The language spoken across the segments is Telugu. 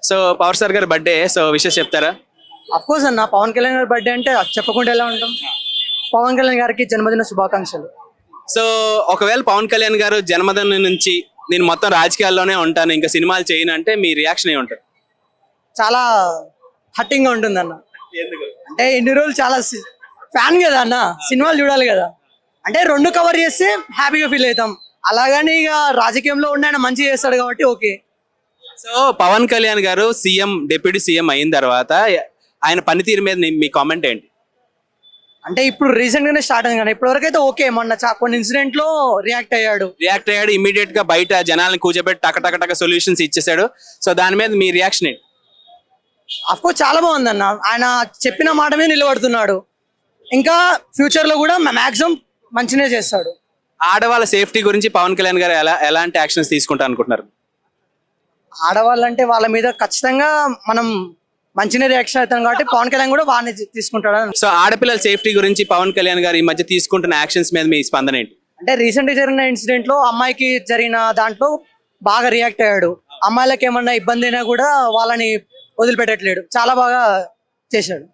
సో పవర్ స్టార్ గారి బర్త్డే, సో విషెస్ చెప్తారా? అఫ్ కోర్స్ అన్న, పవన్ కళ్యాణ్ గారి బర్త్డే అంటే చెప్పకుండా ఎలా ఉంటాం. పవన్ కళ్యాణ్ గారికి జన్మదిన శుభాకాంక్షలు. సో ఒకవేళ పవన్ కళ్యాణ్ గారు జన్మదినం నుంచి నేను మొత్తం రాజకీయాల్లోనే ఉంటాను, ఇంకా సినిమాలు చేయను అంటే మీ రియాక్షన్ ఏమి ఉంటుంది? చాలా హట్టింగ్ గా ఉంటుంది అన్న. అంటే ఇన్ని రోజులు చాలా ఫ్యాన్ కదా అన్న, సినిమాలు చూడాలి కదా. అంటే రెండు కవర్ చేస్తే హ్యాపీగా ఫీల్ అవుతాం. అలాగని ఇక రాజకీయంలో ఉన్న ఆయన మంచిగా చేస్తాడు కాబట్టి ఓకే. సో పవన్ కళ్యాణ్ గారు సీఎం, డిప్యూటీ సీఎం అయిన తర్వాత ఆయన పనితీరు మీద మీ కామెంట్ ఏంటి? అంటే ఇప్పుడు రీసెంట్ గానే స్టార్ట్ అయింది కదా, ఇప్పటివరకు అయితే ఓకే. మొన్న కొన్ని ఇన్సిడెంట్ లో రియాక్ట్ అయ్యాడు. ఇమీడియట్ గా బయట జనాలను కూర్చోబెట్టి టక సొల్యూషన్స్ ఇచ్చేసాడు. సో దాని మీద మీ రియాక్షన్ ఏంటి? అఫ్ కోర్స్ చాలా బాగుంది అన్న, ఆయన చెప్పిన మాట మీద నిలబడుతున్నాడు. ఇంకా ఫ్యూచర్ లో కూడా మాక్సిమం మంచినే చేస్తాడు. ఆడవాళ్ళ సేఫ్టీ గురించి పవన్ కళ్యాణ్ గారు ఎలాంటి యాక్షన్స్ తీసుకుంటా అనుకుంటున్నారు? ఆడవాళ్ళంటే వాళ్ళ మీద ఖచ్చితంగా మనం మంచిగా రియాక్షన్ అవుతాం కాబట్టి పవన్ కళ్యాణ్ కూడా వాడిని తీసుకుంటాడు. సో ఆడపిల్లల సేఫ్టీ గురించి పవన్ కళ్యాణ్ గారు ఈ మధ్య తీసుకుంటున్న యాక్షన్స్ మీద మీ స్పందన ఏంటి? అంటే రీసెంట్ గా జరిగిన ఇన్సిడెంట్ లో అమ్మాయికి జరిగిన దాంట్లో బాగా రియాక్ట్ అయ్యాడు. అమ్మాయిలకు ఏమన్నా ఇబ్బంది అయినా కూడా వాళ్ళని వదిలిపెట్టట్లేడు, చాలా బాగా చేశాడు.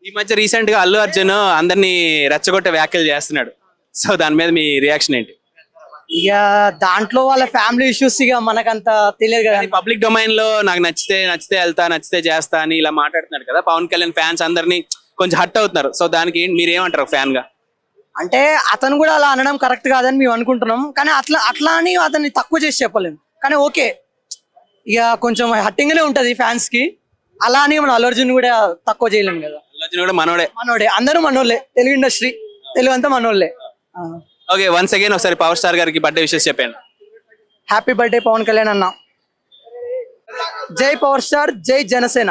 ఈ మధ్య రీసెంట్ గా అల్లు అర్జున్ అందరినీ రెచ్చగొట్టే వ్యాఖ్యలు చేస్తున్నాడు. సో దాని మీద మీ రియాక్షన్ ఏంటి? ఇక దాంట్లో వాళ్ళ ఫ్యామిలీ ఇష్యూస్ ఇక మనకంత తెలియదు కదా. పబ్లిక్ డొమైన్ లో నాకు నచ్చితే వెళ్తా, నచ్చితే చేస్తా అని ఇలా మాట్లాడుతున్నాడు కదా. పవన్ కళ్యాణ్ ఫ్యాన్స్ అందరినీ కొంచెం హట్ అవుతున్నారు. సో దానికి మీరు ఏమంటారు ఫ్యాన్ గా? అంటే అతను కూడా అలా అనడం కరెక్ట్ కాదని మేము అనుకుంటున్నాం, కానీ అట్లా అని అతన్ని తక్కువ చేసి చెప్పలేము. కానీ ఓకే, ఇక కొంచెం హట్టింగ్ గానే ఉంటది ఫ్యాన్స్ కి. అలా అని మనం అల్లు అర్జున్ కూడా తక్కువ చేయలేము కదా. అల్లు అర్జున్ కూడా మనోడే, అందరూ మనోళ్ళే. తెలుగు ఇండస్ట్రీ, తెలుగు అంతా మనోళ్ళే. ఓకే, వన్స్ అగైన్ ఒకసారి పవర్ స్టార్ గారికి బర్త్డే విషెస్ చెప్పండి. హ్యాపీ బర్త్డే పవన్ కళ్యాణ్ అన్న. జై పవర్ స్టార్, జై జనసేన.